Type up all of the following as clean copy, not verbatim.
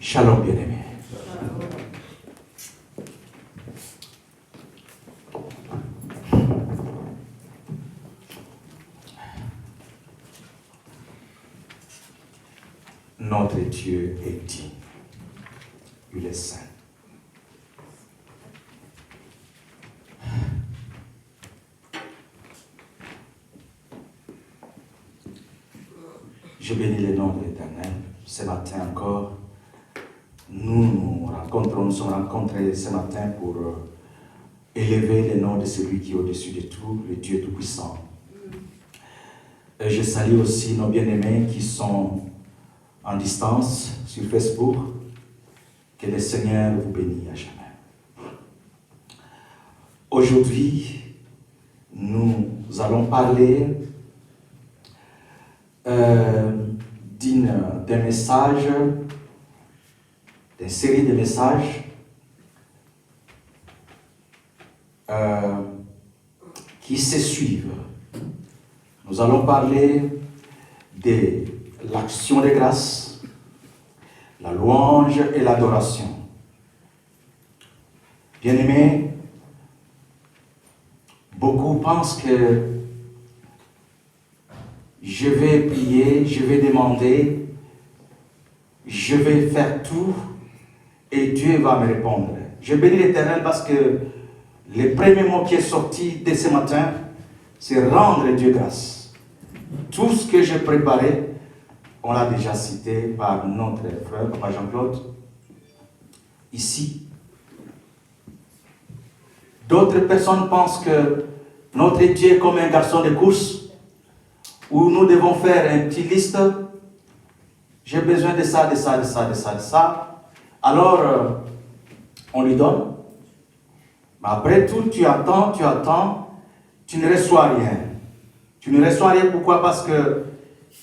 Shalom, bien-aimés. Notre Dieu est digne. Il est saint. Je bénis le nom de l'Éternel. Ce matin encore, nous sommes rencontrés ce matin pour élever le nom de celui qui est au-dessus de tout, le Dieu Tout-Puissant. Et je salue aussi nos bien-aimés qui sont en distance sur Facebook. Que le Seigneur vous bénisse à jamais. Aujourd'hui, nous allons parler d'un message, d'une série de messages qui se suivent. Nous allons parler de l'action de grâce, la louange et l'adoration. Bien-aimés, beaucoup pensent que je vais prier, je vais demander, je vais faire tout et Dieu va me répondre. Je bénis l'Éternel parce que le premier mot qui est sorti dès ce matin, c'est rendre Dieu grâce. Tout ce que j'ai préparé, on l'a déjà cité par notre frère, Papa Jean-Claude, ici. D'autres personnes pensent que notre Dieu est comme un garçon de course, où nous devons faire une petite liste. J'ai besoin de ça, de ça, de ça, de ça, de ça. Alors, on lui donne. Mais après tout, tu attends, tu ne reçois rien. Tu ne reçois rien, pourquoi? Parce que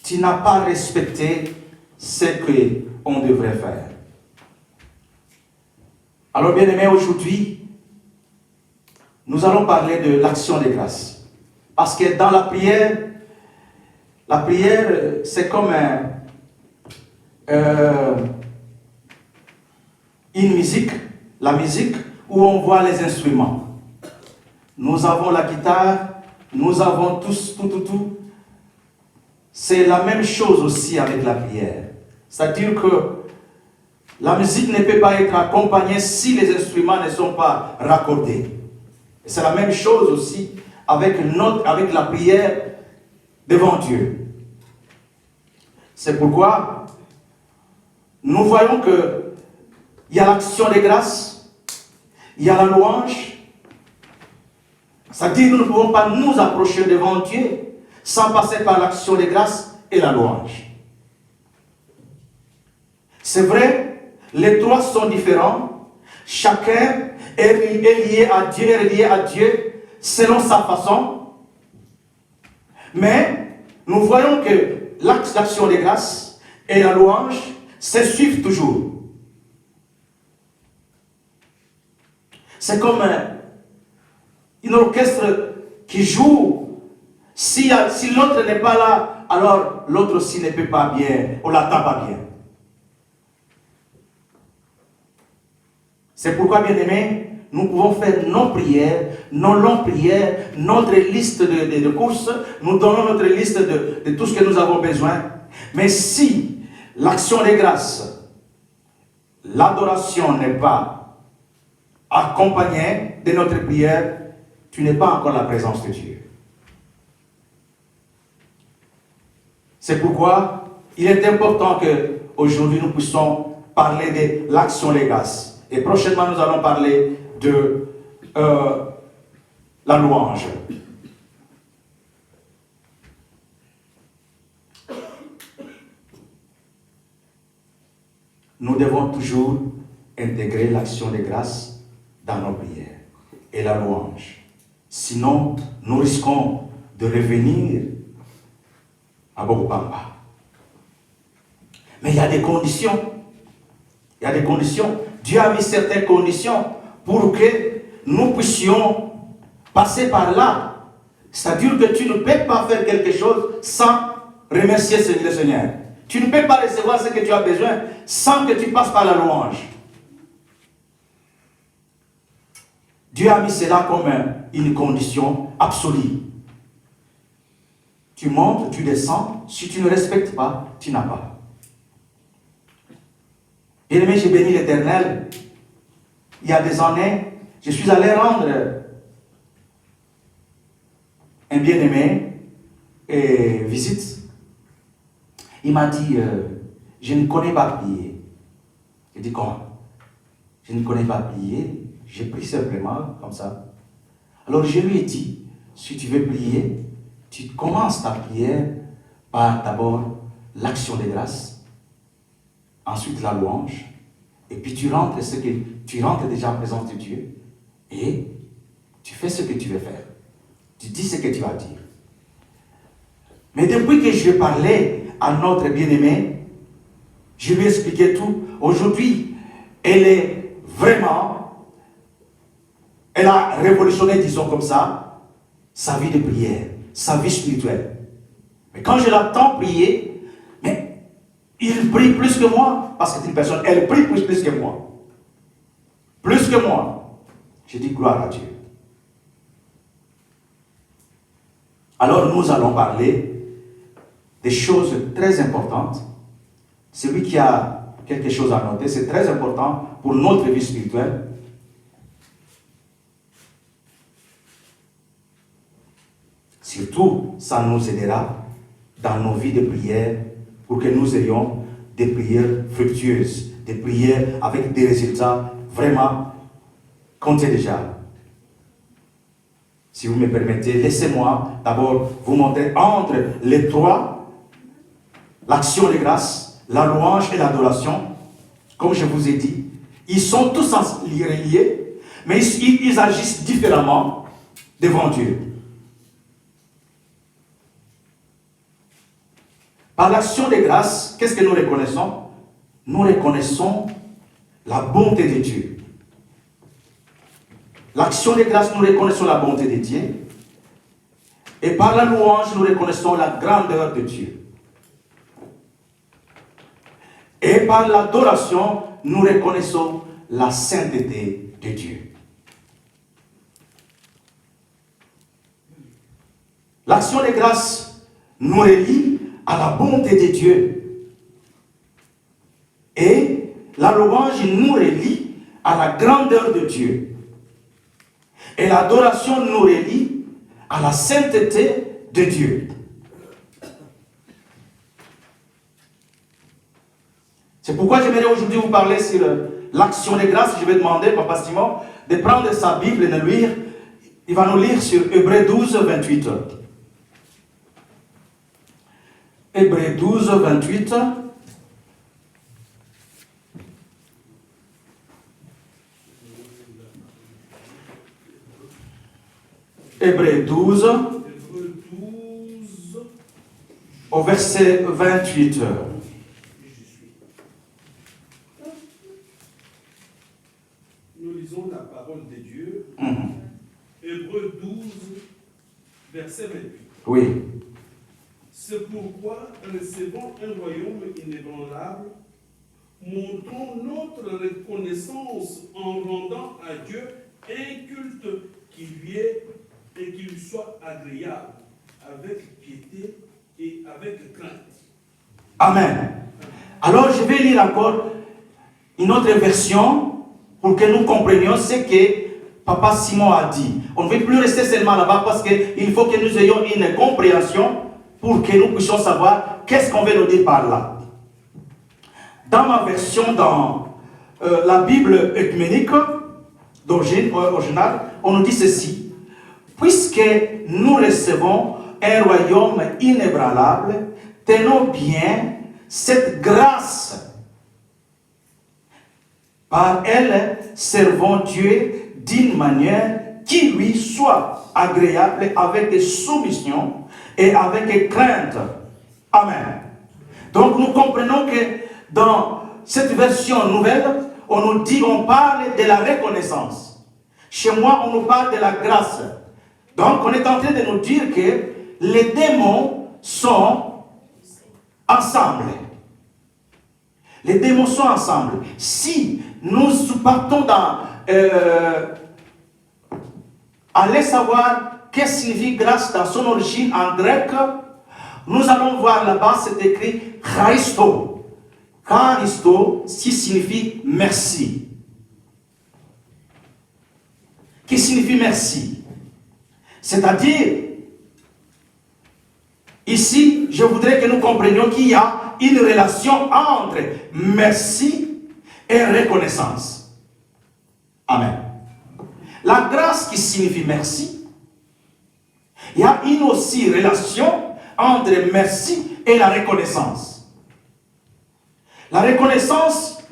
tu n'as pas respecté ce qu'on devrait faire. Alors, bien aimés, aujourd'hui, nous allons parler de l'action de grâce. Parce que dans la prière, c'est comme une musique, la musique où on voit les instruments. Nous avons la guitare, nous avons tout. C'est la même chose aussi avec la prière. C'est-à-dire que la musique ne peut pas être accompagnée si les instruments ne sont pas raccordés. Et c'est la même chose aussi avec la prière devant Dieu. C'est pourquoi nous voyons que il y a l'action de grâce, il y a la louange. C'est-à-dire que nous ne pouvons pas nous approcher devant Dieu sans passer par l'action de grâce et la louange. C'est vrai, les trois sont différents. Chacun est lié à Dieu selon sa façon. Mais nous voyons que l'action de grâce et la louange se suivent toujours. C'est comme un orchestre qui joue. Si l'autre n'est pas là, alors l'autre aussi ne peut pas bien, on l'attend pas bien. C'est pourquoi, bien aimés, nous pouvons faire nos prières, nos longues prières, notre liste de courses, nous donnons notre liste de tout ce que nous avons besoin. Mais si l'action de grâce, l'adoration n'est pas accompagnée de notre prière, tu n'es pas encore la présence de Dieu. C'est pourquoi il est important qu'aujourd'hui nous puissions parler de l'action de grâce. Et prochainement nous allons parler de la louange. Nous devons toujours intégrer l'action de grâce dans nos prières et la louange. Sinon, nous risquons de revenir à Bokubamba. Mais il y a des conditions. Il y a des conditions. Dieu a mis certaines conditions pour que nous puissions passer par là. C'est-à-dire que tu ne peux pas faire quelque chose sans remercier le Seigneur. Tu ne peux pas recevoir ce que tu as besoin sans que tu passes par la louange. Dieu a mis cela comme une condition absolue. Tu montes, tu descends. Si tu ne respectes pas, tu n'as pas. Bien-aimé, j'ai béni l'Éternel. Il y a des années, je suis allé rendre un bien-aimé visite. Il m'a dit, je ne connais pas prier. J'ai dit, comment? Je ne connais pas prier. J'ai pris simplement comme ça. Alors je lui ai dit, si tu veux prier, tu commences ta prière par d'abord l'action de grâce, ensuite la louange, et puis tu rentres déjà en présence de Dieu, et tu fais ce que tu veux faire. Tu dis ce que tu vas dire. Mais depuis que je parlais à notre bien-aimé, je lui ai expliqué tout. Aujourd'hui, elle a révolutionné, disons comme ça, sa vie de prière, sa vie spirituelle. Mais quand je l'entends prier, mais il prie plus que moi, parce que c'est une personne, elle prie plus que moi. Plus que moi. Je dis gloire à Dieu. Alors nous allons parler des choses très importantes. Celui qui a quelque chose à noter, c'est très important pour notre vie spirituelle. Surtout, ça nous aidera dans nos vies de prière pour que nous ayons des prières fructueuses, des prières avec des résultats vraiment comptés déjà. Si vous me permettez, laissez-moi d'abord vous montrer entre les trois, l'action de grâce, la louange et l'adoration. Comme je vous ai dit, ils sont tous liés, mais ils agissent différemment devant Dieu. Par l'action de grâce, qu'est-ce que nous reconnaissons? Nous reconnaissons la bonté de Dieu. L'action de grâce, nous reconnaissons la bonté de Dieu. Et par la louange, nous reconnaissons la grandeur de Dieu. Et par l'adoration, nous reconnaissons la sainteté de Dieu. L'action de grâce nous relie à la bonté de Dieu. Et la louange nous relie à la grandeur de Dieu. Et l'adoration nous relie à la sainteté de Dieu. C'est pourquoi j'aimerais aujourd'hui vous parler sur l'action de grâce. Je vais demander, Papa Simon, de prendre sa Bible et de lire. Il va nous lire sur Hébreux 12, 28. Hébreux 12, 28. Hébreux 12, au verset 28. Nous lisons la parole de Dieu. Hébreux 12, verset 28. Oui. C'est pourquoi, recevant un royaume inébranlable, montrons notre reconnaissance en rendant à Dieu un culte qui lui est et qui lui soit agréable, avec piété et avec crainte. Amen. Alors je vais lire encore une autre version pour que nous comprenions ce que Papa Simon a dit. On ne veut plus rester seulement là-bas parce qu'il faut que nous ayons une compréhension pour que nous puissions savoir qu'est-ce qu'on veut nous dire par là. Dans ma version, dans la Bible œcuménique d'origine originale, on nous dit ceci. Puisque nous recevons un royaume inébranlable, tenons bien cette grâce. Par elle, servons Dieu d'une manière qui lui soit agréable, avec soumission et avec crainte. Amen. Donc nous comprenons que dans cette version nouvelle, on parle de la reconnaissance. Chez moi, on nous parle de la grâce. Donc on est en train de nous dire que les démons sont ensemble. Les deux mots sont ensemble. Si nous partons dans aller savoir qu'est-ce que signifie grâce dans son origine en grec, nous allons voir là-bas, c'est écrit Christo. Christo, qui signifie merci. Qui signifie merci. C'est-à-dire, ici, je voudrais que nous comprenions qu'il y a une relation entre merci et reconnaissance. Amen. La grâce qui signifie merci, il y a une aussi relation entre merci et la reconnaissance. La reconnaissance,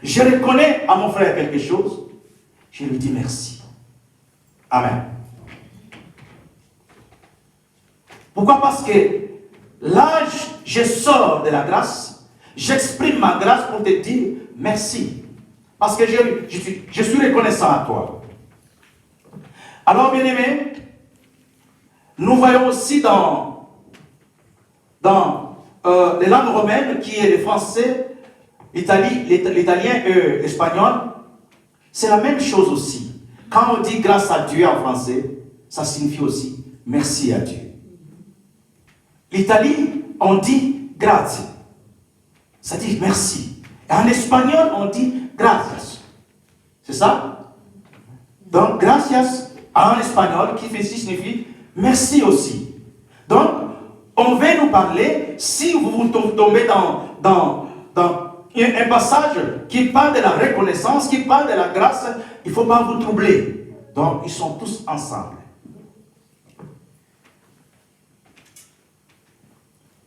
je reconnais à mon frère quelque chose, je lui dis merci. Amen. Pourquoi? Parce que là, je sors de la grâce, j'exprime ma grâce pour te dire merci. Parce que je suis reconnaissant à toi. Alors, bien aimé, nous voyons aussi dans les langues romaines, qui est le français, l'italien et l'espagnol, c'est la même chose aussi. Quand on dit grâce à Dieu en français, ça signifie aussi merci à Dieu. L'Italie, on dit grazie, ça dit merci. Et en espagnol, on dit gracias. C'est ça? Donc, gracias en espagnol, qui signifie merci aussi. Donc, on va nous parler, si vous tombez dans un passage qui parle de la reconnaissance, qui parle de la grâce, il ne faut pas vous troubler. Donc, ils sont tous ensemble.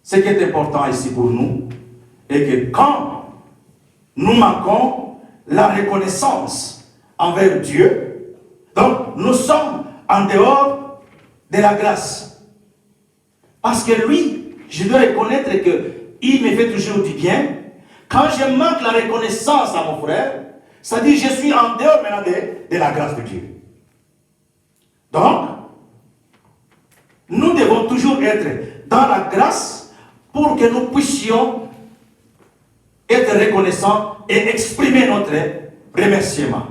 Ce qui est important ici pour nous est que quand nous manquons la reconnaissance envers Dieu, donc nous sommes en dehors de la grâce. Parce que lui, je dois reconnaître qu'il me fait toujours du bien. Quand je manque la reconnaissance à mon frère, ça dit je suis en dehors maintenant de la grâce de Dieu. Donc, nous devons toujours être dans la grâce pour que nous puissions être reconnaissants et exprimer notre remerciement.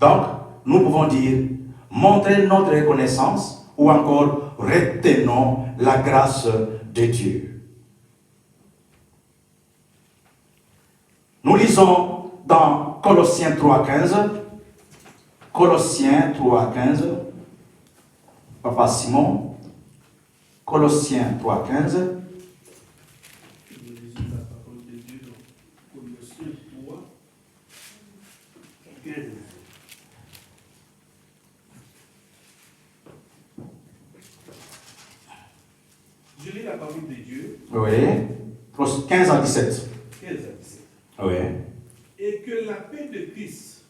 Donc, nous pouvons dire, montrer notre reconnaissance ou encore retenons la grâce de Dieu. Nous lisons dans Colossiens 3,15. Colossiens 3,15. Papa Simon. Colossiens 3,15. Nous lisons la parole de Dieu dans Colossiens 3,15. Je lis la parole de Dieu. Oui. 15 à 17. 15 à 17. Oui. Et que la paix de Christ,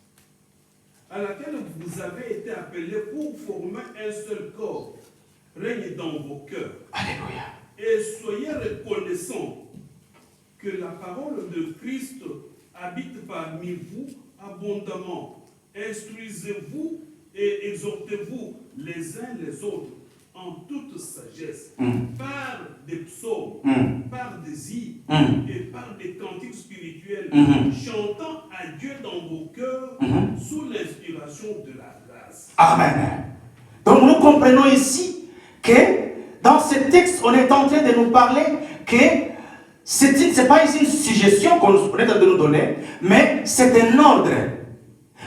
à laquelle vous avez été appelés pour former un seul corps, règne dans vos cœurs. Alléluia. Et soyez reconnaissants que la parole de Christ habite parmi vous abondamment. Instruisez-vous et exhortez-vous les uns les autres en toute sagesse, par des psaumes, par des hymnes et par des cantiques spirituels, chantant à Dieu dans vos cœurs sous l'inspiration de la grâce. Amen. Donc nous comprenons ici que dans ce texte, on est en train de nous parler que ce n'est pas ici une suggestion qu'on est en train de nous donner, mais c'est un ordre.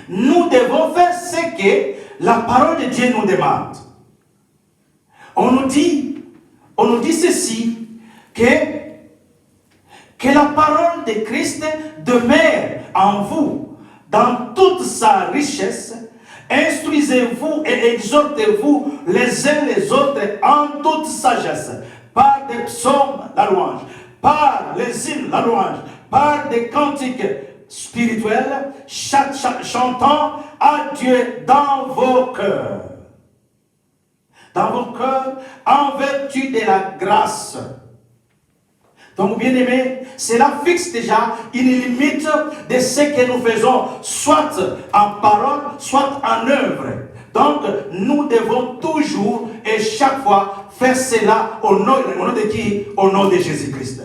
Nous devons faire ce que la parole de Dieu nous demande. On nous dit ceci, que la parole de Christ demeure en vous dans toute sa richesse. Instruisez-vous et exhortez-vous les uns les autres en toute sagesse, par des psaumes, la louange, par les hymnes, la louange, par des cantiques spirituels, chantant à Dieu dans vos cœurs. Dans vos cœurs, en vertu de la grâce. Donc, bien aimé, cela fixe déjà une limite de ce que nous faisons, soit en parole, soit en œuvre. Donc, nous devons toujours et chaque fois faire cela au nom de qui? Au nom de Jésus-Christ.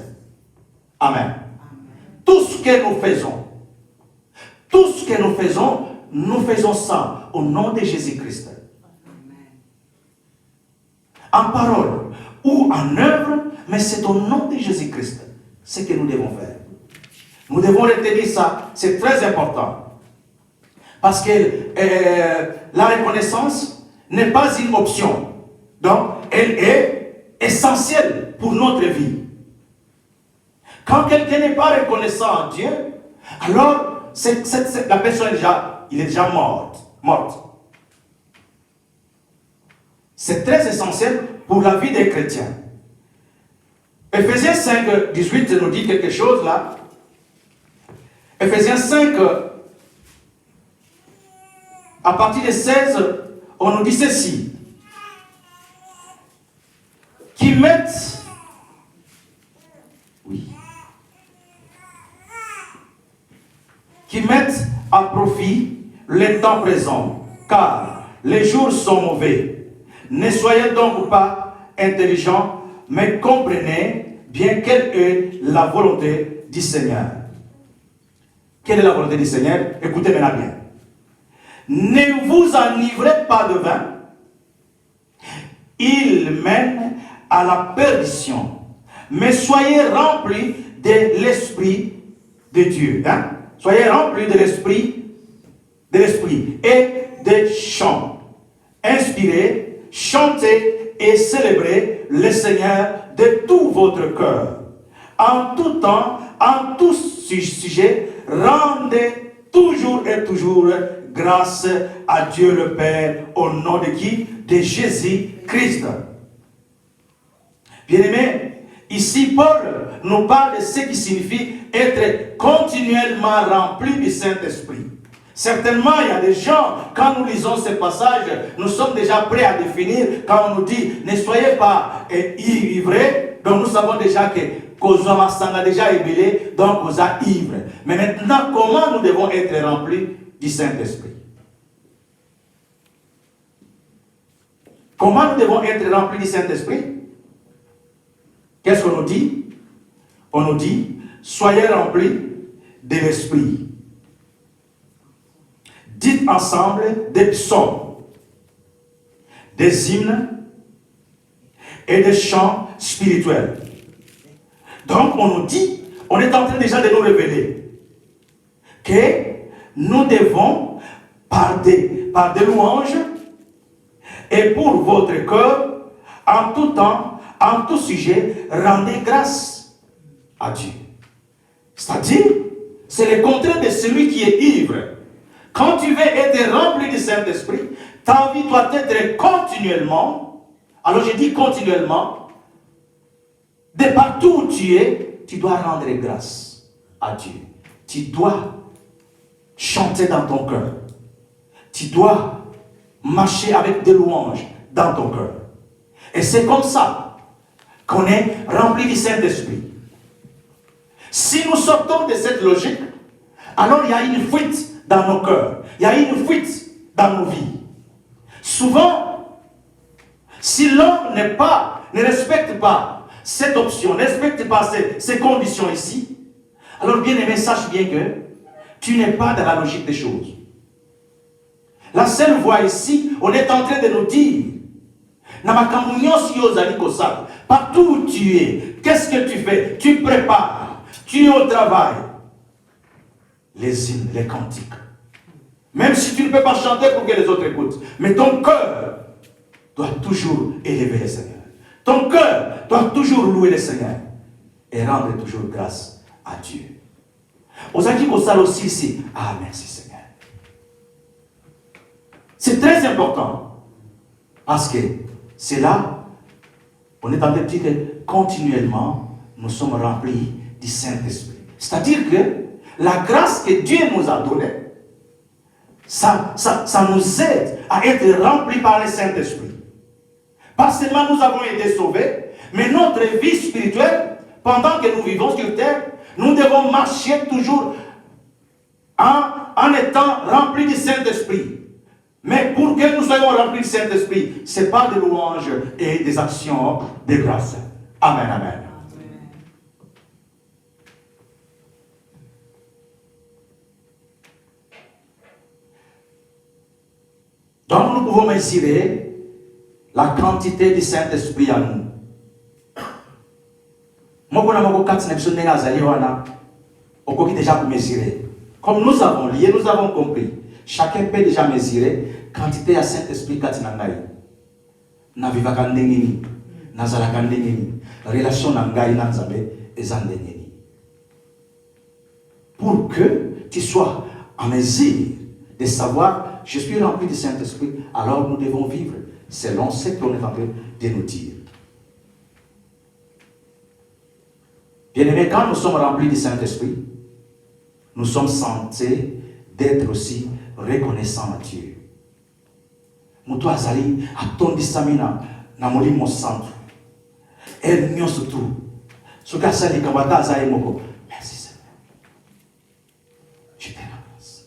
Amen. Tout ce que nous faisons ça au nom de Jésus-Christ. En parole ou en œuvre, mais c'est au nom de Jésus-Christ ce que nous devons faire. Nous devons retenir ça, c'est très important. Parce que la reconnaissance n'est pas une option. Donc, elle est essentielle pour notre vie. Quand quelqu'un n'est pas reconnaissant en Dieu, alors la personne est déjà morte. C'est très essentiel pour la vie des chrétiens. Ephésiens 5, 18 nous dit quelque chose là. Ephésiens 5, à partir de 16, on nous dit ceci. Qui mettent à profit le temps présent, car les jours sont mauvais. Ne soyez donc pas intelligents, mais comprenez bien quelle est la volonté du Seigneur. Quelle est la volonté du Seigneur? Écoutez maintenant bien. Ne vous enivrez pas de vin, il mène à la perdition, mais soyez remplis de l'Esprit de Dieu. Soyez remplis de l'Esprit et des chants. Inspirez, chantez et célébrez le Seigneur de tout votre cœur. En tout temps, en tout sujet, rendez toujours et toujours grâce à Dieu le Père, au nom de qui? De Jésus-Christ. Bien-aimés, ici Paul nous parle de ce qui signifie être continuellement rempli du Saint-Esprit. Certainement, il y a des gens, quand nous lisons ces passages, nous sommes déjà prêts à définir, quand on nous dit, ne soyez pas ivrés, donc nous savons déjà que Kozoma Sanga déjà ébélé, donc Kosa ivre. Mais maintenant, comment nous devons être remplis du Saint-Esprit? Comment nous devons être remplis du Saint-Esprit? Qu'est-ce qu'on nous dit? On nous dit, soyez remplis de l'Esprit. Dites ensemble des psaumes, des hymnes et des chants spirituels. Donc on nous dit, on est en train déjà de nous révéler que nous devons, par des louanges et pour votre cœur, en tout temps, en tout sujet, rendez grâce à Dieu. C'est-à-dire, c'est le contraire de celui qui est ivre. Quand tu veux être rempli du Saint-Esprit, ta vie doit être continuellement, alors je dis continuellement, de partout où tu es, tu dois rendre grâce à Dieu. Tu dois chanter dans ton cœur. Tu dois marcher avec des louanges dans ton cœur. Et c'est comme ça qu'on est rempli du Saint-Esprit. Si nous sortons de cette logique, alors il y a une fuite dans nos cœurs. Il y a une fuite dans nos vies. Souvent, si l'homme ne respecte pas cette option, ne respecte pas ces conditions ici, alors bien aimé, sache bien que tu n'es pas dans la logique des choses. La seule voie ici, on est en train de nous dire, partout où tu es, qu'est-ce que tu fais? Tu prépares, tu es au travail. Les hymnes, les cantiques. Même si tu ne peux pas chanter pour que les autres écoutent, mais ton cœur doit toujours élever le Seigneur. Ton cœur doit toujours louer le Seigneur et rendre toujours grâce à Dieu. Aux amis qu'on sache aussi ici, ah merci Seigneur. C'est très important parce que c'est là, on est en train de dire que continuellement, nous sommes remplis du Saint-Esprit. C'est-à-dire que la grâce que Dieu nous a donnée, ça nous aide à être remplis par le Saint-Esprit. Pas seulement nous avons été sauvés, mais notre vie spirituelle, pendant que nous vivons sur terre, nous devons marcher toujours en étant remplis du Saint-Esprit. Mais pour que nous soyons remplis du Saint-Esprit, ce n'est pas des louanges et des actions de grâce. Amen, amen. Donc nous pouvons mesurer la quantité du Saint-Esprit à nous. On déjà pour mesurer. Comme nous avons lié, nous avons compris. Chacun peut déjà mesurer quantité de Saint-Esprit quand il a na viva kandengini, na zala kandengini, relation nangai nanzambe ezandengini. Pour que tu sois en mesure de savoir, je suis rempli du Saint-Esprit, alors nous devons vivre selon ce qu'on est en train de nous dire. Bien-aimés, quand nous sommes remplis du Saint-Esprit, nous sommes censés d'être aussi reconnaissants à Dieu. Mutu azali atondi samina na molimo santo. El nyonso tu. Soka sali kambata azali moko. Merci Seigneur. Je te remercie.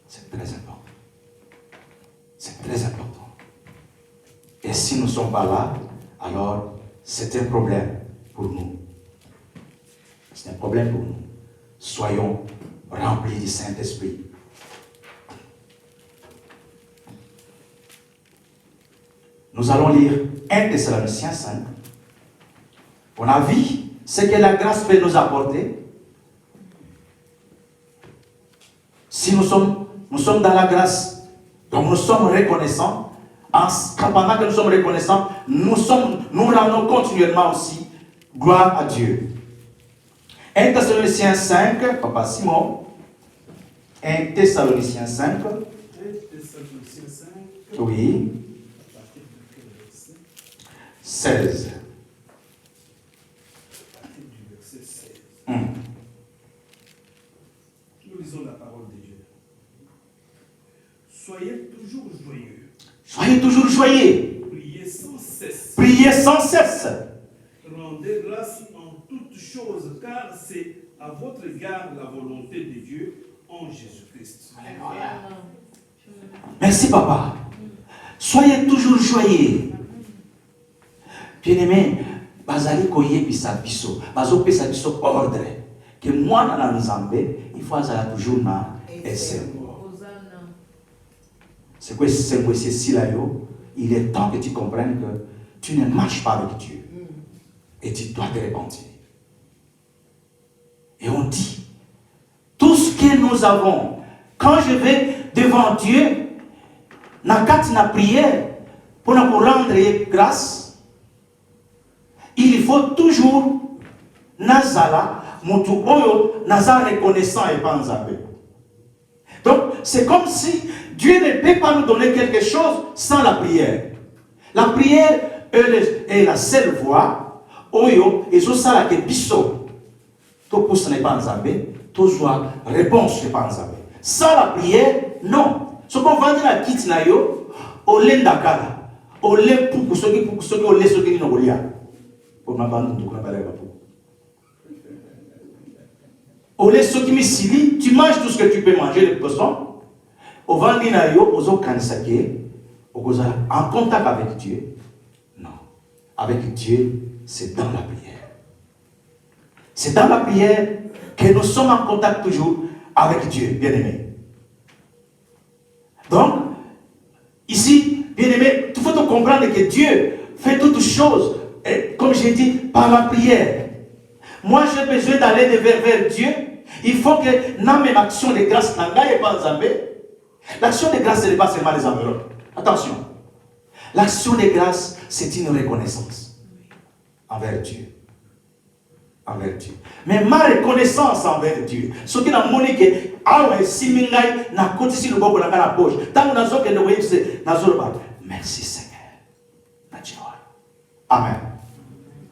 C'est très important. C'est très important. Et si nous ne sommes pas là, alors c'est un problème pour nous. C'est un problème pour nous. Soyons remplis du Saint-Esprit. Nous allons lire 1 Thessaloniciens 5. On a vu ce que la grâce peut nous apporter. Si nous sommes dans la grâce, donc nous sommes reconnaissants. Pendant que nous sommes reconnaissants, nous rendons continuellement aussi gloire à Dieu. 1 Thessaloniciens 5, Papa Simon. 1 Thessaloniciens 5. 1 Thessaloniciens 5. Oui. 16. Du verset 16. Hum. Nous lisons la parole de Dieu. Soyez toujours joyeux. Soyez toujours joyeux. Priez sans cesse. Priez sans cesse. Rendez grâce en toutes choses, car c'est à votre égard la volonté de Dieu en Jésus-Christ. Alléluia. Merci, Papa. Soyez toujours joyeux. Bien-aimé, bazali koye bisa biso, bazo pesa biso ordre. Que moi na nzambe, il faut azala toujours na esengo. C'est quoi esengo c'est si là yo, il est temps que tu comprennes que tu ne marches pas avec Dieu. Et tu dois te repentir. Et on dit, tout ce que nous avons, quand je vais devant Dieu, na prière, pour nous rendre grâce, il faut toujours nazala mutu oyo naza reconnaissant et pas nzambe. Donc c'est comme si Dieu ne peut pas nous donner quelque chose sans la prière. La prière est la seule voie oyo ezosala ke biso to pousse n'est pas nzambe, to joie réponse n'est pas nzambe. Sans la prière, non. Ce qu'on va dire à kit na yo, olenda kala, ole puku soki ole soki ni nolia. Pour ma bande, on ne pas. Au lait, ce qui me sili, tu manges tout ce que tu peux manger de poisson. Au vendinayo, aux okanisake, en contact avec Dieu. Non. Avec Dieu, c'est dans la prière. C'est dans la prière que nous sommes en contact toujours avec Dieu, bien-aimé. Donc, ici, bien-aimé, il faut comprendre que Dieu fait toutes choses. Et comme j'ai dit, par la prière. Moi, j'ai besoin d'aller vers Dieu. Il faut que dans mes actions de grâce, l'action de grâce, ce n'est pas seulement les enveloppes. Attention. L'action de grâce, c'est une reconnaissance envers Dieu. Envers Dieu. Mais ma reconnaissance envers Dieu, ce qui n'a montré que, ah ouais, si mingai n'a côté si le bobo dans la poche, tant que nous avons que nous voyons, c'est merci Seigneur. Amen.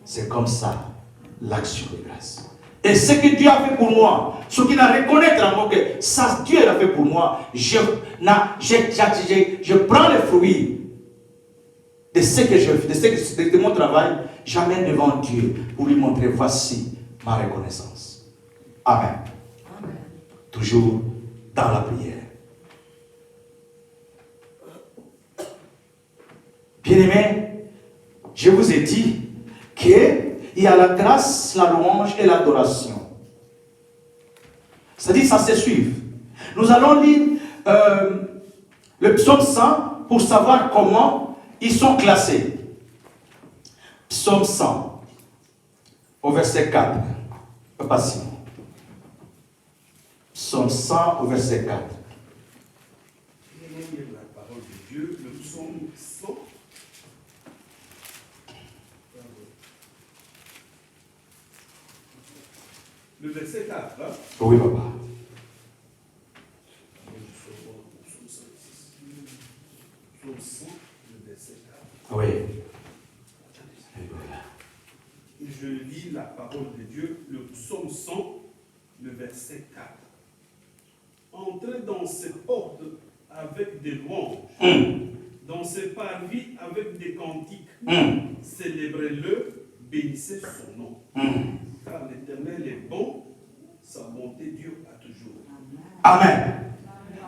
C'est comme ça l'action de grâce. Et ce que Dieu a fait pour moi, ce qu'il a reconnaître en moi que ça Dieu l'a fait pour moi, je prends les fruits de ce que je fais, de mon travail, j'amène devant Dieu pour lui montrer voici ma reconnaissance. Amen. Amen. Toujours dans la prière. Bien-aimés, je vous ai dit qu'il y a la grâce, la louange et l'adoration. C'est-à-dire ça se suit. Nous allons lire le psaume 100 pour savoir comment ils sont classés. Psaume 100, au verset 4. Patient. Psaume 100 au verset 4. Nous allons lire la parole de Dieu, le psaume 100. Le verset 4. Hein? Oui, papa. Psaume 100, le verset 4. Oui. Je lis la parole de Dieu, le psaume 100, le verset 4. Entrez dans ses portes avec des louanges, dans ses parvis avec des cantiques. Célébrez-le, bénissez son nom. Car l'Éternel est bon, sa bonté dure à toujours. Amen.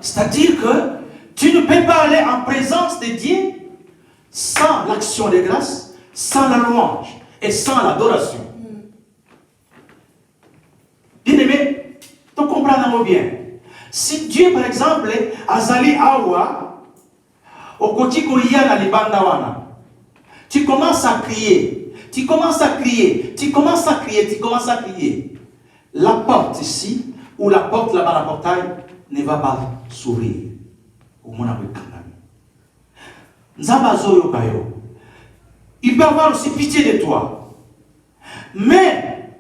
C'est-à-dire que tu ne peux pas aller en présence de Dieu sans l'action de grâce, sans la louange et sans l'adoration. Bien-aimé, tu comprends bien. Si Dieu, par exemple, Azali Awa, au Kotiko Yana Libandawana, tu commences à crier, tu commences à crier, tu commences à crier, tu commences à crier. La porte ici, ou la porte là-bas, la portail, ne va pas s'ouvrir. Il peut avoir aussi pitié de toi. Mais,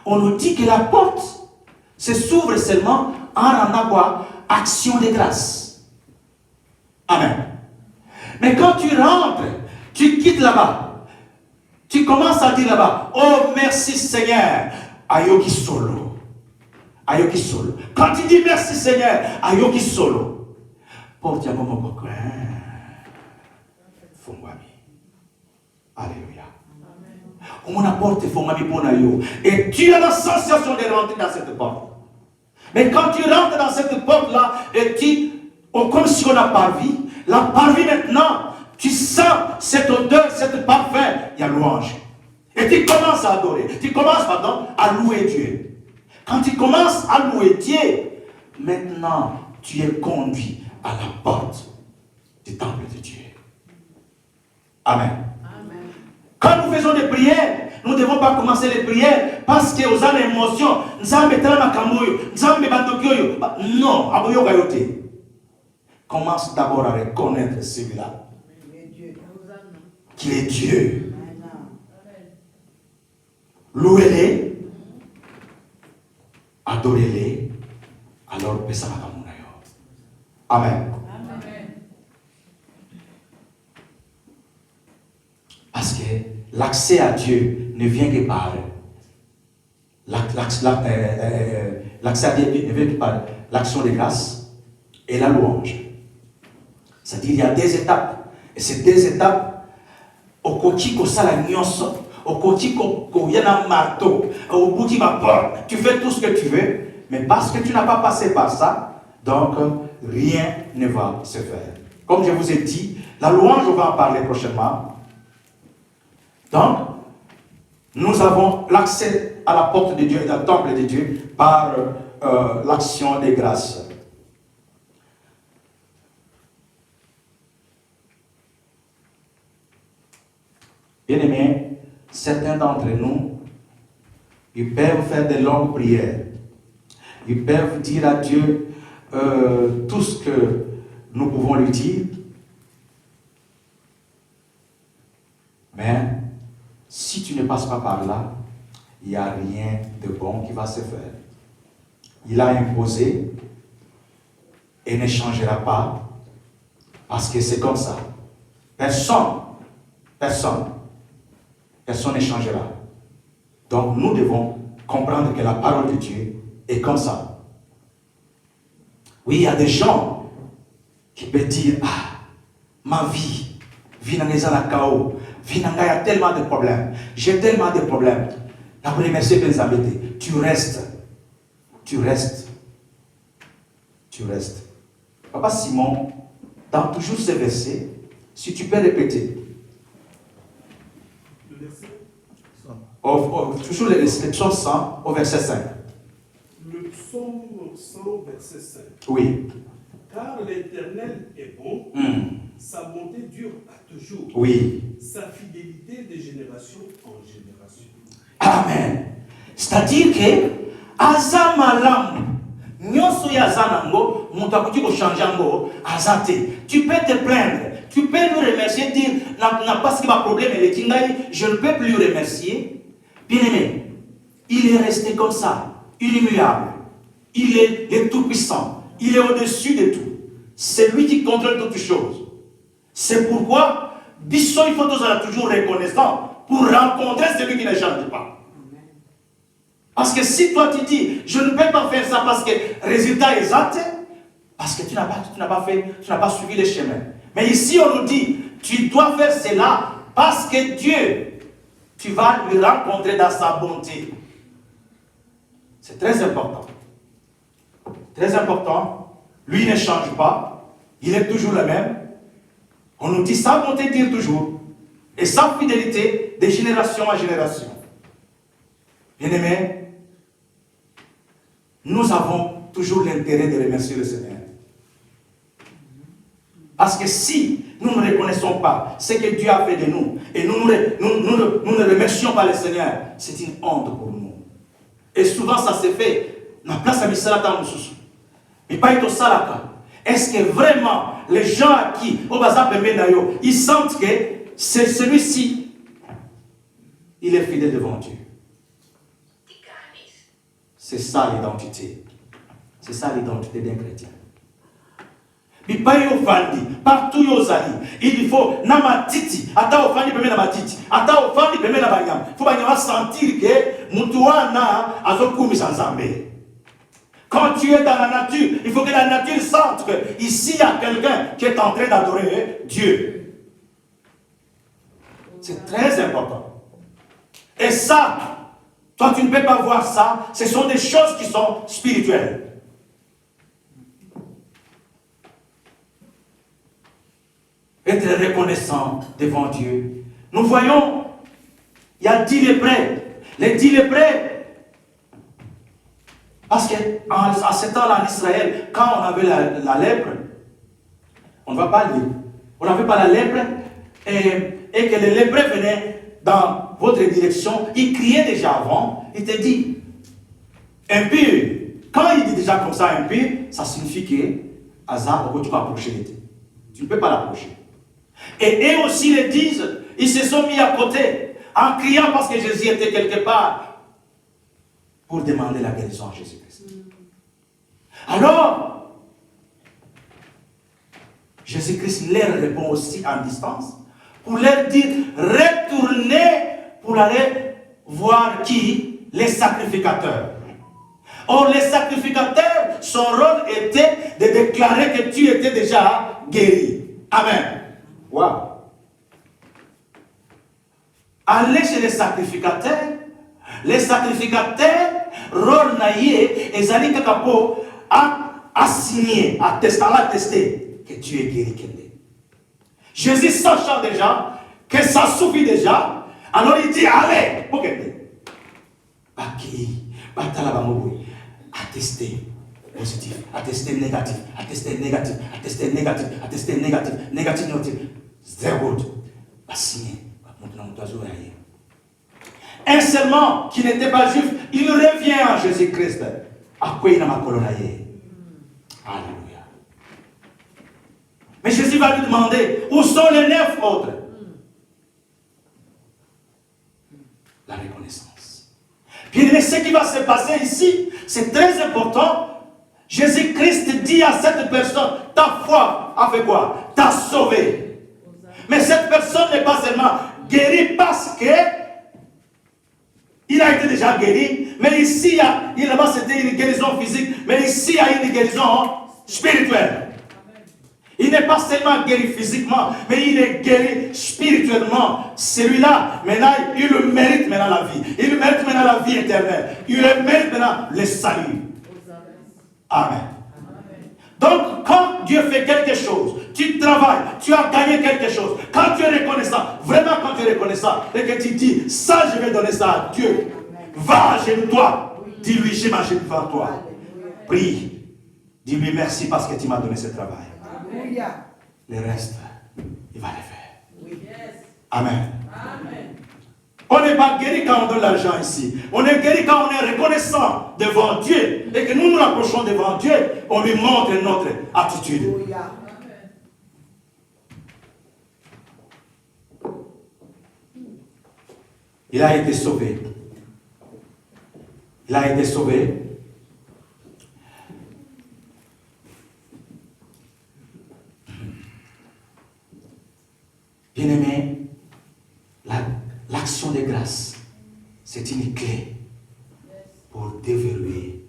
on nous dit que la porte se s'ouvre seulement en rendant quoi? Action de grâce. Amen. Mais quand tu rentres, tu quittes là-bas, tu commences à dire là-bas, oh merci Seigneur, ayoki solo. Ayoki solo. Quand tu dis merci Seigneur, ayoki solo. Porte ya momo boko. Fongwami. Alléluia. On apporte Fongwami pour yo. Et tu as la sensation de rentrer dans cette porte. Mais quand tu rentres dans cette porte-là, et comme si on n'a pas vu, la parvis maintenant, tu sens cette odeur, cette parfum, il y a louange. Et tu commences à adorer, tu commences pardon, à louer Dieu. Quand tu commences à louer Dieu, maintenant, tu es conduit à la porte du temple de Dieu. Amen. Amen. Quand nous faisons des prières, nous ne devons pas commencer les prières parce que nous avons l'émotion. Non, commence d'abord à reconnaître celui-là. Qu'il est Dieu. Louez-les, adorez-les, alors Amen. Parce que l'accès à Dieu ne vient que par l'accès à Dieu ne vient que par l'action de grâce et la louange. C'est-à-dire qu'il y a des étapes. Et ces deux étapes, au côté que ça la nyonso, au côté qu'il y a un marteau, au bout de ma porte, tu fais tout ce que tu veux, mais parce que tu n'as pas passé par ça, donc rien ne va se faire. Comme je vous ai dit, la louange, on va en parler prochainement. Donc, nous avons l'accès à la porte de Dieu et au temple de Dieu par l'action des grâces. Bien-aimés, certains d'entre nous, ils peuvent faire de longues prières. Ils peuvent dire à Dieu tout ce que nous pouvons lui dire. Mais si tu ne passes pas par là, il n'y a rien de bon qui va se faire. Il a imposé et ne changera pas parce que c'est comme ça. Personne ne changera. Donc nous devons comprendre que la parole de Dieu est comme ça. Oui, il y a des gens qui peuvent dire, ah, ma vie n'a pas il y a tellement de problèmes. J'ai tellement de problèmes. La première chose que nous tu restes. Tu restes. Tu restes. Papa Simon, dans toujours ce verset, Si tu peux répéter. Le verset. Toujours le psaume 100 au verset 5. Le psaume 100, verset 5. Oui. Car l'Éternel est bon, sa bonté dure à toujours. Oui. Sa fidélité de génération en génération. Amen. C'est-à-dire que aza malamu nyonso ya zanango mutu akoki kochange yango aza te. Tu peux te plaindre, tu peux lui remercier, dire na parce que ma problème eleki ngai, je ne peux plus lui remercier. Bien aimé, il est resté comme ça, immuable. Il est le tout-puissant, il est au-dessus de tout. C'est lui qui contrôle toutes choses. C'est pourquoi Bisso, il faut toujours reconnaissant pour rencontrer celui qui ne change pas. Parce que si toi tu dis, je ne peux pas faire ça parce que le résultat est exact, parce que tu n'as pas suivi le chemin. Mais ici on nous dit, tu dois faire cela parce que Dieu, tu vas lui rencontrer dans sa bonté. C'est très important. Très important. Lui ne change pas. Il est toujours le même. On nous dit sa bonté dure toujours. Et sa fidélité de génération en génération. Bien-aimés, nous avons toujours l'intérêt de remercier le Seigneur. Parce que si nous ne reconnaissons pas ce que Dieu a fait de nous, et nous ne remercions pas le Seigneur, c'est une honte pour nous. Et souvent ça se fait. La place à Missalata Moussous. Mais pas au Salaka. Est-ce que vraiment les gens à qui, au Baza Pembenayo, ils sentent que c'est celui-ci, il est fidèle devant Dieu. C'est ça l'identité. C'est ça l'identité d'un chrétien. Mais pas yo fandi, partout yo zali. Il faut nama titi, ata ofandi peme na matiti, ata ofandi peme na banyam. Faut banyama sentir que mutuana azokumi sanzambe. Quand tu es dans la nature, il faut que la nature sente que ici il y a quelqu'un qui est en train d'adorer Dieu. C'est très important. Et ça, toi tu ne peux pas voir ça, ce sont des choses qui sont spirituelles. Être reconnaissant devant Dieu. Nous voyons, il y a 10 lépreux. Les 10 lépreux, parce qu'à ce temps-là en Israël, quand on avait la lèpre, on ne va pas lire. On n'avait pas la lèpre, et que les lépreux venaient dans votre direction, ils criaient déjà avant, ils te disent, impur. Quand il dit déjà comme ça impur, ça signifie que Hazard, tu peux approcher. Tu ne peux pas l'approcher. Et eux aussi le disent, ils se sont mis à côté, en criant parce que Jésus était quelque part, pour demander la guérison à Jésus-Christ. Alors, Jésus-Christ leur répond aussi en distance, pour leur dire, retournez pour aller voir qui? Les sacrificateurs. Or, les sacrificateurs, son rôle était de déclarer que tu étais déjà guéri. Amen. Wow. Allez chez les sacrificateurs, rôle naïe, et Zali Kakapo a signé, a attesté que tu es guéri. Jésus sachant déjà que ça suffit déjà, alors il dit allez, pour qu'elle attester positif, attester négatif, attester négatif, attester négatif, attester négatif, négatif, négatif, zéro. Un seulement qui n'était pas juif, il revient à Jésus-Christ. À quoi il n'a pas colonaillé? Alléluia. Mais Jésus va lui demander, où sont les 9 autres? La reconnaissance. Puis mais ce qui va se passer ici, c'est très important. Jésus-Christ dit à cette personne, ta foi a fait quoi? T'a sauvé. Mais cette personne n'est pas seulement guérie parce que il a été déjà guéri, mais ici, là-bas c'était une guérison physique, mais ici il y a une guérison spirituelle. Il n'est pas seulement guéri physiquement, mais il est guéri spirituellement. Celui-là, maintenant, il mérite maintenant la vie. Il mérite maintenant la vie éternelle. Il mérite maintenant le salut. Amen. Donc, quand Dieu fait quelque chose, tu travailles, tu as gagné quelque chose, quand tu es reconnaissant, vraiment quand tu es reconnaissant, et que tu dis, ça, je vais donner ça à Dieu, va à genoux toi, dis-lui, j'ai marché devant toi. Prie, dis-lui merci parce que tu m'as donné ce travail. Le reste, il va le faire. Amen. On n'est pas guéri quand on donne l'argent ici. On est guéri quand on est reconnaissant devant Dieu. Et que nous nous rapprochons devant Dieu, on lui montre notre attitude. Il a été sauvé. Il a été sauvé. Bien-aimé, l'action de grâce, c'est une clé pour déverrouiller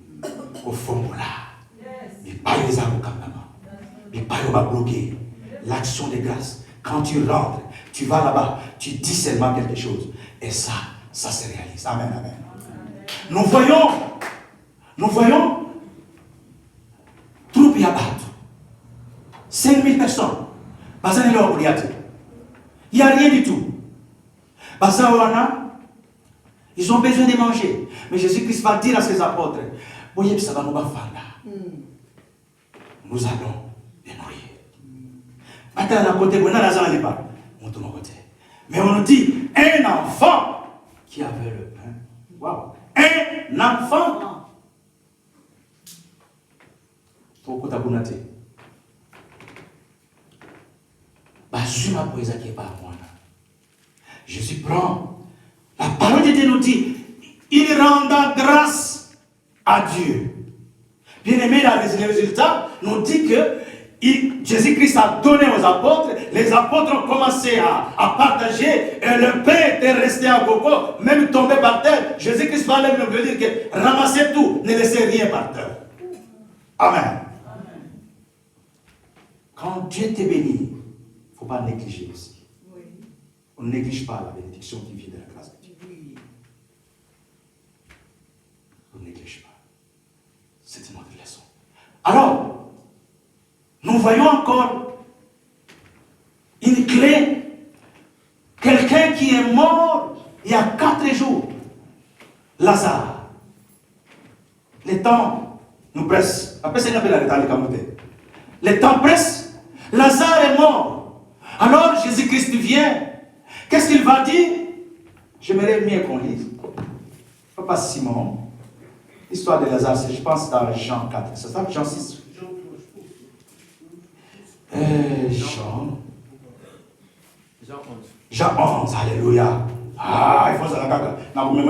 au formulaire. Mais pas les avocats, mais pas les bloquer. L'action de grâce, quand tu rentres, tu vas là-bas, tu dis seulement quelque chose. Et ça se réalise. Amen, amen. Nous voyons, troupes Yabat, 5000 personnes. Il n'y a rien du tout. Ils ont besoin de manger. Mais Jésus-Christ va dire à ses apôtres, nous allons les nourrir. Mais on nous dit, un enfant qui avait le pain. Wow. Un enfant. Jésus prend. La parole de Dieu nous dit, il rendra grâce à Dieu. Bien aimé, le résultat nous dit que Jésus-Christ a donné aux apôtres, les apôtres ont commencé à partager, et le pain était resté à gogo, même tombé par terre. Jésus-Christ va même nous dire que ramassez tout, ne laissez rien par terre. Amen. Quand Dieu te bénit, il ne faut pas négliger aussi. Oui. On ne néglige pas la bénédiction qui vient de la grâce de Dieu. Oui. On ne néglige pas. C'est une autre leçon. Alors, nous voyons encore une clé. Quelqu'un qui est mort il y a 4 jours. Lazare. Le temps nous presse. Après, c'est le temps presse. Lazare est mort. Alors Jésus-Christ vient. Qu'est-ce qu'il va dire? J'aimerais mieux qu'on lise. Papa Simon. L'histoire de Lazare, je pense dans Jean 4. C'est ça, Jean 6. Jean 11. Alléluia. Ah, il faut ça la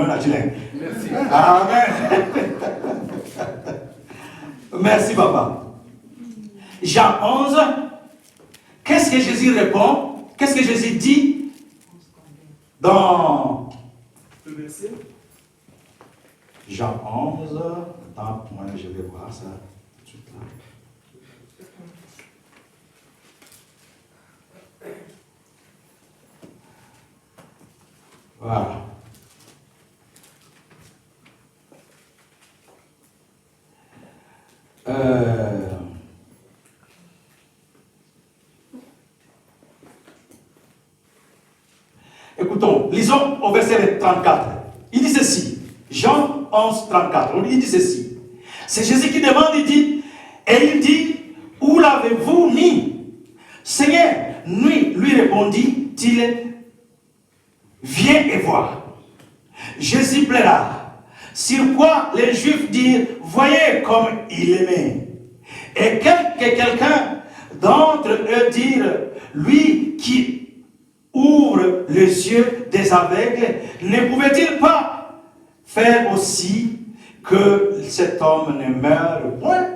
merci. Amen. Merci, papa. Jean 11. Qu'est-ce que Jésus répond? Qu'est-ce que Jésus dit dans le verset? Jean 11. Attends, moi je vais voir ça tout de suite là. Voilà. Écoutons, lisons au verset 34. Il dit ceci, Jean 11, 34, il dit ceci. C'est Jésus qui demande, il dit, où l'avez-vous mis? Seigneur, lui répondit-il, viens et vois. Jésus pleura. Sur quoi les Juifs dirent, voyez comme il aimait. Et quelqu'un d'entre eux dirent, lui qui ouvre les yeux des aveugles, ne pouvait-il pas faire aussi que cet homme ne meure point?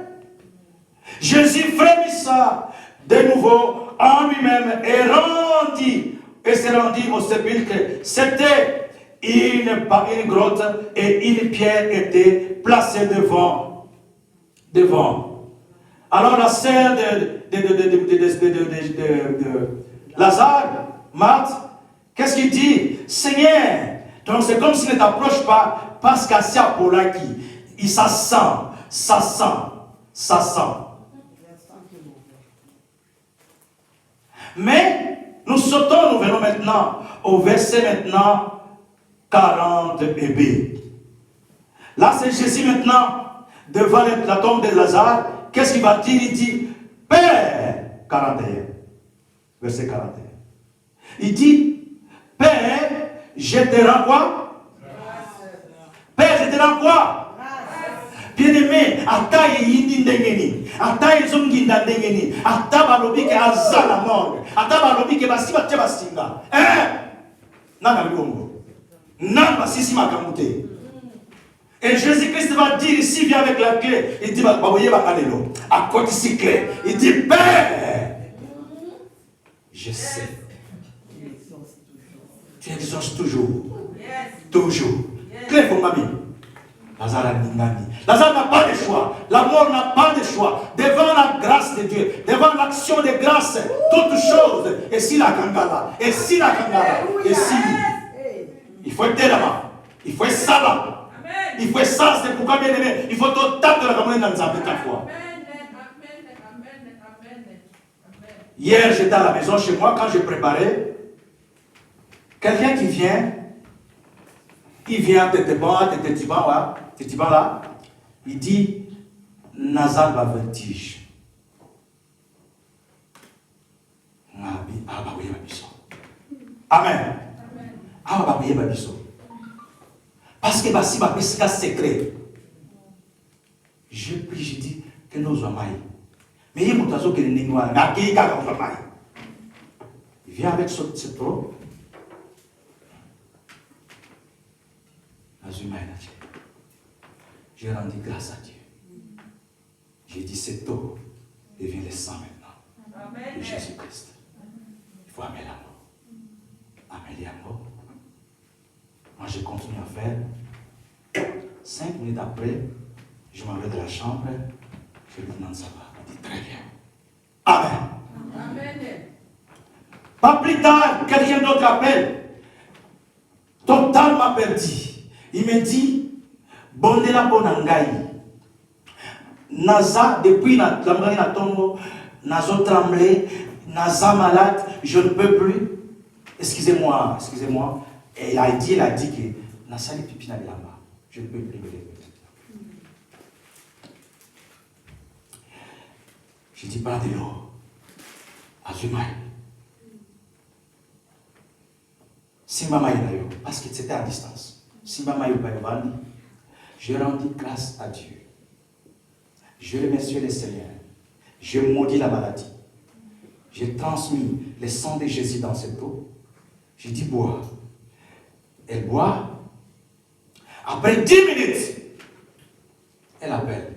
Jésus frémissa de nouveau en lui-même et se rendit au sépulcre. C'était une grotte et une pierre était placée devant. Alors la sœur de Lazare, Marthe, qu'est-ce qu'il dit? Seigneur, donc c'est comme s'il ne t'approche pas, parce qu'à Siapolaki, ça sent. Mais nous sautons, nous venons maintenant au verset maintenant 40 et B. Là, c'est Jésus maintenant, devant la tombe de Lazare. Qu'est-ce qu'il va dire? Il dit, Père, 41, verset 41. Il dit, Père, je te rends quoi? Père, je te rends quoi? Bien-aimé, ata yindi ndengeni, ata ezongi ndengeni, ata balobi ke azala mort, ata balobi ke basiba te basinga. Nana bikongo. Nana basisi makamute. Et Jésus-Christ va dire ici, vient avec la clé. Il dit, à côté de clé, il dit, Père, je sais. Tu exauces toujours. Toujours. Clé pour ma vie. Lazare n'a pas de choix. La mort n'a pas de choix. Devant la grâce de Dieu, devant l'action de grâce, toutes choses. Et si la kangala, et si la kangala, et si. Il faut être là-bas. Il faut être ça là. Il faut ça, c'est pourquoi bien aimé. Il faut tout taper la caméra dans Zambé 4 fois. Hier, j'étais à la maison chez moi quand je préparais. Quelqu'un qui vient, il vient, Tétiban là, il dit, Nazal va vertige. Amen. Parce que si ma pesca secret, je prie, je dis que nous sommes maïs. Mais il y a des gens qui sont noirs, il vient avec ce trop. J'ai rendu grâce à Dieu. J'ai dit cette eau devient le sang maintenant. Amen. De Jésus-Christ. Il faut amener l'amour. Amener l'amour. Moi, je continue à faire. 5 minutes après, je m'en vais de la chambre. Je lui demande ça va. Il dit très bien. Amen. Amen. Pas plus tard, quelqu'un d'autre appelle. Totalement perdu. Il me dit, Bondela Bonangai. Naza, depuis la tombe, Nazo tremblé, Naza malade, je ne peux plus. Excusez-moi. Et il a dit que Naza les pipi là-bas. Je ne peux plus me lever. Je dis pas de l'eau. Azumai. Simba Maïlayo, parce que c'était à distance. Simba Maïlayo, je rendis grâce à Dieu. Je remercie le Seigneur. Je maudis la maladie. J'ai transmis le sang de Jésus dans cette eau. J'ai dit bois. Elle boit. Après 10 minutes, elle appelle.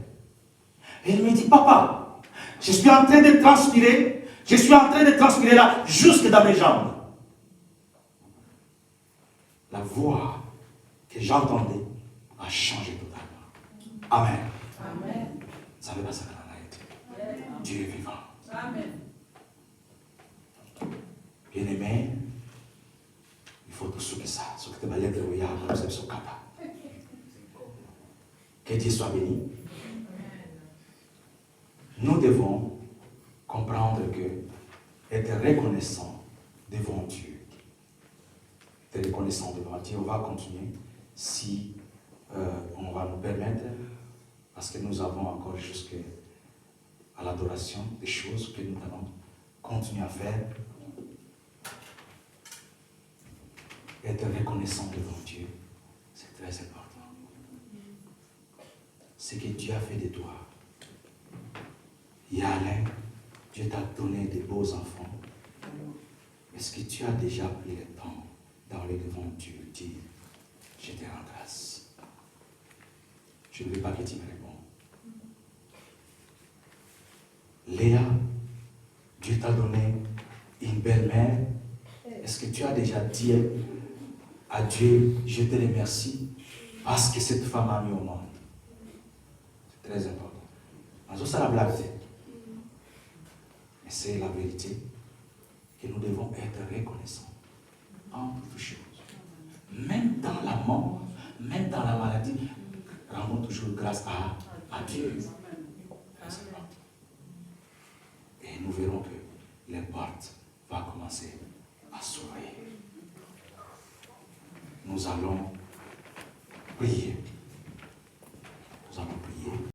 Et elle me dit, papa, je suis en train de transpirer. Je suis en train de transpirer là, jusque dans mes jambes. La voix que j'entendais a changé totalement. Amen. Amen. Ça veut pas ça qu'on a été. Dieu est vivant. Amen. Bien-aimé, il faut tout souper ça. Ce que tu vas l'être, oui, vous êtes sur capa. Que Dieu soit béni. Nous devons comprendre que être reconnaissant devant Dieu. Être reconnaissant devant Dieu. On va continuer si on va nous permettre, parce que nous avons encore jusqu'à l'adoration des choses que nous allons continuer à faire. Être reconnaissant devant Dieu, c'est très important. Ce que Dieu a fait de toi. Yalin, Dieu t'a donné de beaux enfants. Est-ce que tu as déjà pris le temps d'aller devant Dieu, dire, je te rends grâce. Je ne veux pas que tu me répondes. Léa, Dieu t'a donné une belle-mère. Est-ce que tu as déjà dit à Dieu, je te remercie parce que cette femme a mis au monde? C'est très important. C'est la blague. Mais c'est la vérité que nous devons être reconnaissants en toutes choses. Même dans la mort, même dans la maladie, rendons toujours grâce à Dieu. Et nous verrons que les portes nous allons prier.